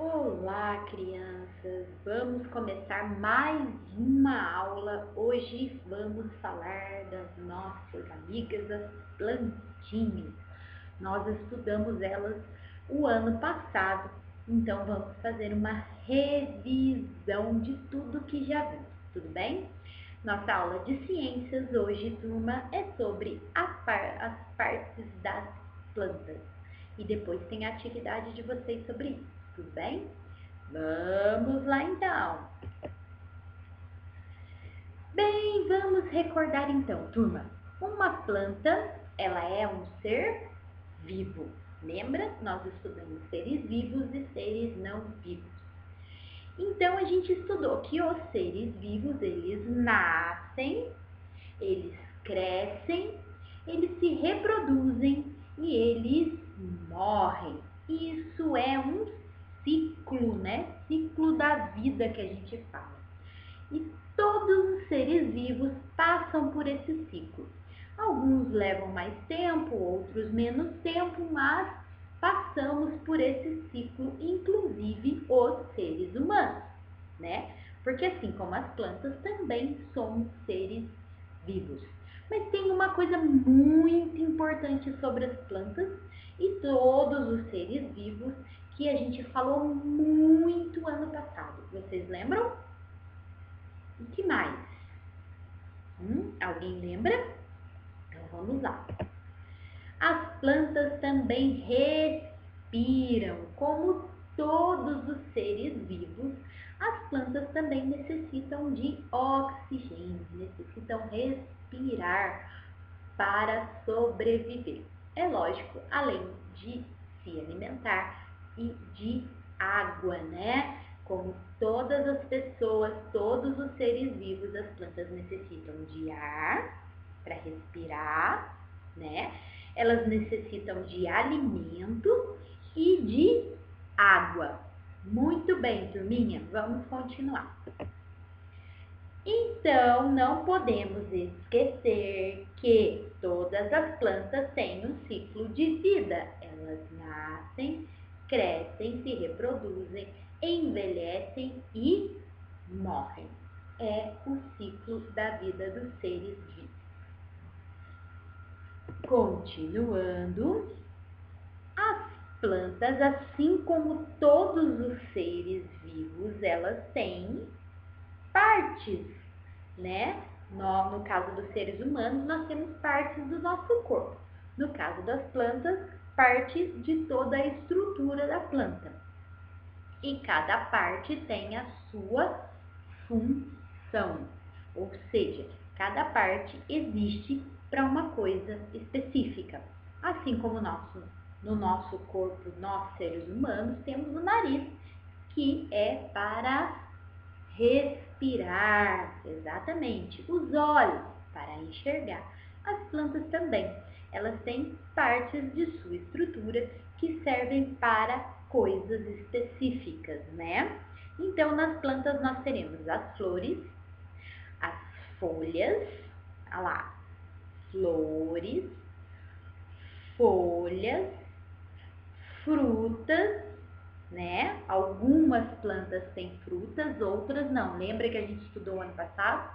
Olá, crianças! Vamos começar mais uma aula. Hoje vamos falar das nossas amigas, as plantinhas. Nós estudamos elas o ano passado, então vamos fazer uma revisão de tudo que já vimos, tudo bem? Nossa aula de ciências hoje, turma, é sobre as partes das plantas. E depois tem a atividade de vocês sobre isso, tudo bem? Vamos lá então. Bem, vamos recordar então, turma. Uma planta, ela é um ser vivo. Lembra? Nós estudamos seres vivos e seres não vivos. Então a gente estudou que os seres vivos, eles nascem, eles crescem, eles se reproduzem e eles morrem. Isso é um ciclo, né? Ciclo da vida que a gente fala. E todos os seres vivos passam por esse ciclo. Alguns levam mais tempo, outros menos tempo, mas passamos por esse ciclo, inclusive os seres humanos, né? Porque assim como as plantas, também somos seres vivos. Mas tem uma coisa muito importante sobre as plantas e todos os seres vivos que a gente falou muito ano passado. Vocês lembram? E que mais? Alguém lembra? Então vamos lá. As plantas também respiram, como todos os seres vivos. As plantas também necessitam de oxigênio, necessitam respirar para sobreviver. É lógico, além de se alimentar e de água, né? Como todas as pessoas, todos os seres vivos, as plantas necessitam de ar para respirar, né? Elas necessitam de alimento e de água. Muito bem, turminha, vamos continuar. Então, não podemos esquecer que todas as plantas têm um ciclo de vida. Elas nascem, crescem, se reproduzem, envelhecem e morrem. É o ciclo da vida dos seres vivos. Continuando, as plantas, assim como todos os seres vivos, elas têm partes, né? No caso dos seres humanos, nós temos partes do nosso corpo. No caso das plantas, partes de toda a estrutura da planta. E cada parte tem a sua função, ou seja, cada parte existe para uma coisa específica. Assim como no nosso corpo, nós seres humanos, temos o nariz, que é para respirar, exatamente. Os olhos, para enxergar. As plantas também, elas têm partes de sua estrutura que servem para coisas específicas, né? Então, nas plantas nós teremos as flores, as folhas, olha lá, flores, folhas, frutas, né? Algumas plantas têm frutas, outras não. Lembra que a gente estudou ano passado?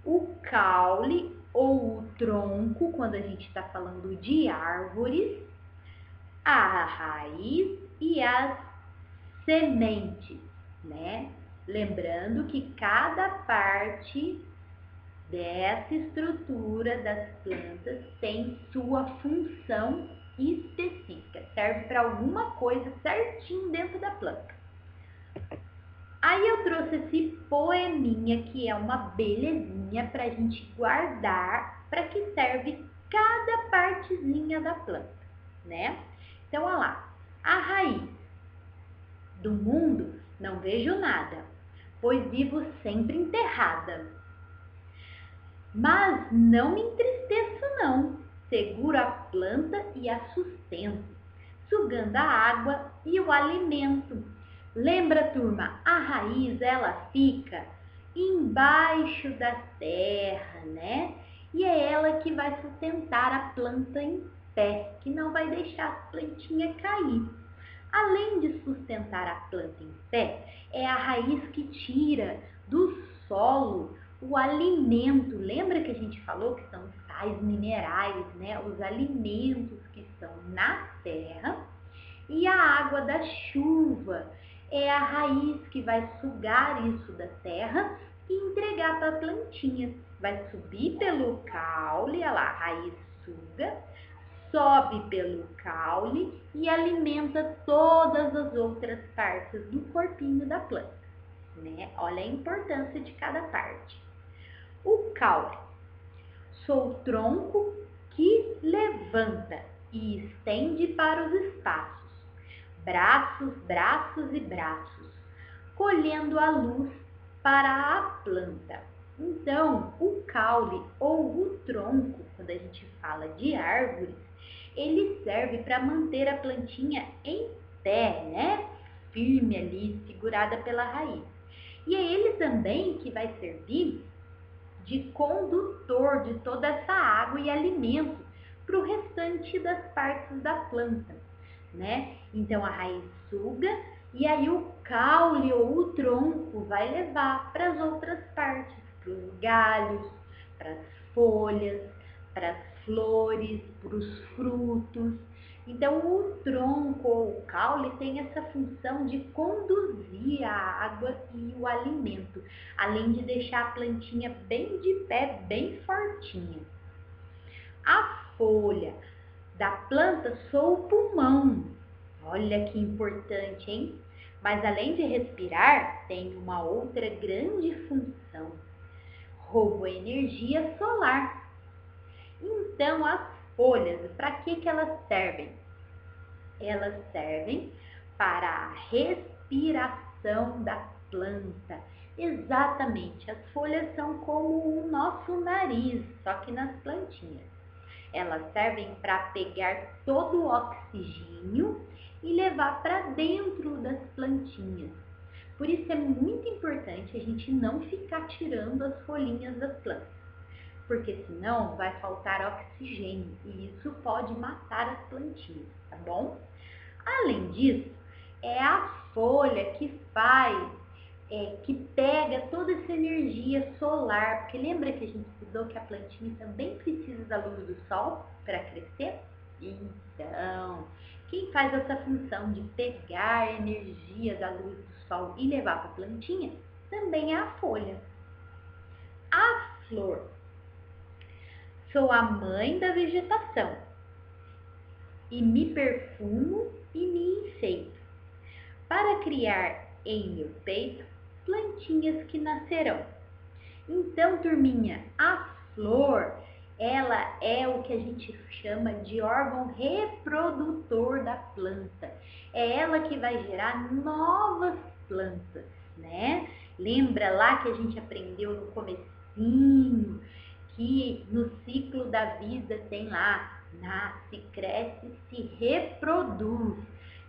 O caule ou o tronco, quando a gente está falando de árvores, a raiz e as sementes, né? Lembrando que cada parte dessa estrutura das plantas tem sua função específica, serve para alguma coisa certinho dentro da planta. Aí eu trouxe esse poeminha que é uma belezinha para a gente guardar, para que serve cada partezinha da planta, né? Então, olha lá, a raiz do mundo não vejo nada, pois vivo sempre enterrada. Mas não me entristeço não, seguro a planta e a sustento, sugando a água e o alimento. Lembra, turma, a raiz ela fica embaixo da terra, né? E é ela que vai sustentar a planta em pé, que não vai deixar a plantinha cair. Além de sustentar a planta em pé, é a raiz que tira do solo o alimento. Lembra que a gente falou que são os sais minerais, né? Os alimentos que estão na terra. E a água da chuva é a raiz que vai sugar isso da terra e entregar para a plantinha. Vai subir pelo caule, olha lá, a raiz suga, sobe pelo caule e alimenta todas as outras partes do corpinho da planta, né? Olha a importância de cada parte. O caule, sou o tronco que levanta e estende para os espaços, braços, braços e braços, colhendo a luz para a planta. Então, o caule ou o tronco, quando a gente fala de árvores, ele serve para manter a plantinha em pé, né? Firme ali, segurada pela raiz. E é ele também que vai servir de condutor de toda essa água e alimento para o restante das partes da planta, né? Então a raiz suga e aí o caule ou o tronco vai levar para as outras partes, para os galhos, para as folhas, para as flores, para os frutos. Então o tronco ou o caule tem essa função de conduzir a água e o alimento, além de deixar a plantinha bem de pé, bem fortinha. A folha da planta sou o pulmão. Olha que importante, hein? Mas além de respirar, tem uma outra grande função. Roubo energia solar. Então, as folhas, para que elas servem? Elas servem para a respiração da planta. Exatamente, as folhas são como o nosso nariz, só que nas plantinhas. Elas servem para pegar todo o oxigênio e levar para dentro das plantinhas. Por isso é muito importante a gente não ficar tirando as folhinhas das plantas, porque senão vai faltar oxigênio e isso pode matar as plantinhas, tá bom? Além disso, é a folha que que pega toda essa energia solar, porque lembra que a gente estudou que a plantinha também precisa da luz do sol para crescer? Então, quem faz essa função de pegar a energia da luz do sol e levar para a plantinha também é a folha. A flor, sou a mãe da vegetação e me perfumo e me enfeito para criar em meu peito plantinhas que nascerão. Então, turminha, a flor, ela é o que a gente chama de órgão reprodutor da planta. É ela que vai gerar novas plantas, né? Lembra lá que a gente aprendeu no comecinho que no ciclo da vida tem lá, nasce, cresce, se reproduz.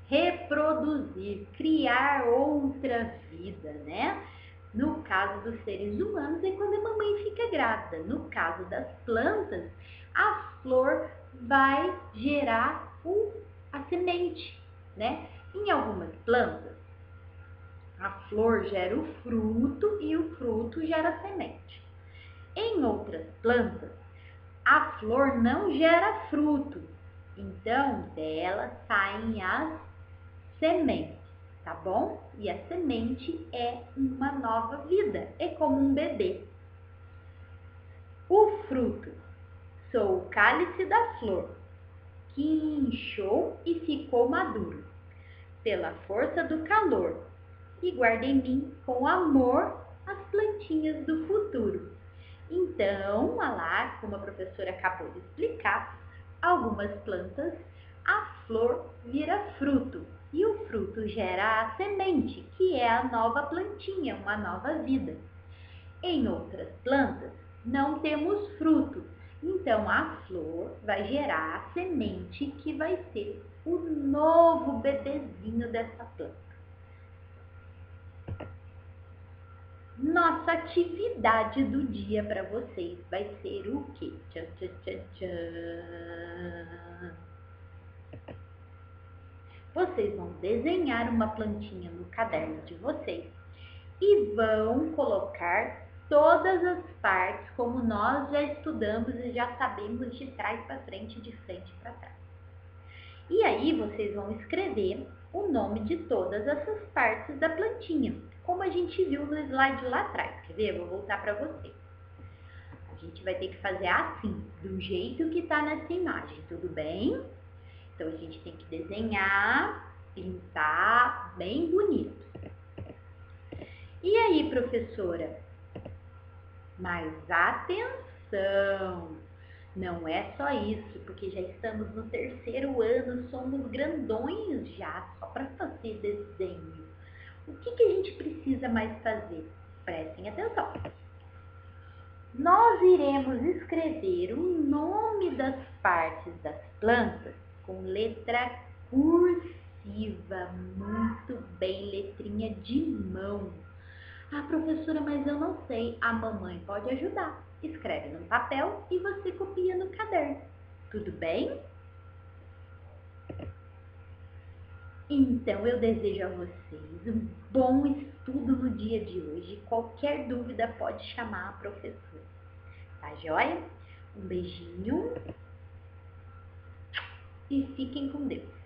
Reproduzir, criar outra vida, né? No caso dos seres humanos é quando a mamãe fica grávida. No caso das plantas, a flor vai gerar a semente, né? Em algumas plantas, a flor gera o fruto e o fruto gera a semente. Em outras plantas, a flor não gera fruto, então dela saem as sementes, tá bom? E a semente é uma nova vida, é como um bebê. O fruto, sou o cálice da flor, que inchou e ficou maduro, pela força do calor, e guarda em mim com amor as plantinhas do futuro. Então, lá, como a professora acabou de explicar, algumas plantas, a flor vira fruto e o fruto gera a semente, que é a nova plantinha, uma nova vida. Em outras plantas, não temos fruto, então a flor vai gerar a semente que vai ser o novo bebezinho dessa planta. Nossa atividade do dia para vocês vai ser o quê? Tchan, tchan, tchan, tchan. Vocês vão desenhar uma plantinha no caderno de vocês e vão colocar todas as partes como nós já estudamos e já sabemos de trás para frente, de frente para trás. E aí vocês vão escrever o nome de todas essas partes da plantinha, como a gente viu no slide lá atrás. Quer ver? Eu vou voltar para vocês. A gente vai ter que fazer assim, do jeito que está nessa imagem, tudo bem? Então a gente tem que desenhar, pintar bem bonito. E aí, professora? Mas atenção! Não é só isso, porque já estamos no 3º ano, somos grandões já, só para fazer desenho. O que a gente precisa mais fazer? Prestem atenção. Nós iremos escrever o nome das partes das plantas com letra cursiva, muito bem, letrinha de mão. Ah, professora, mas eu não sei. A mamãe pode ajudar. Escreve no papel e você copia no caderno. Tudo bem? Então, eu desejo a vocês um bom estudo no dia de hoje. Qualquer dúvida pode chamar a professora. Tá joia? Um beijinho e fiquem com Deus.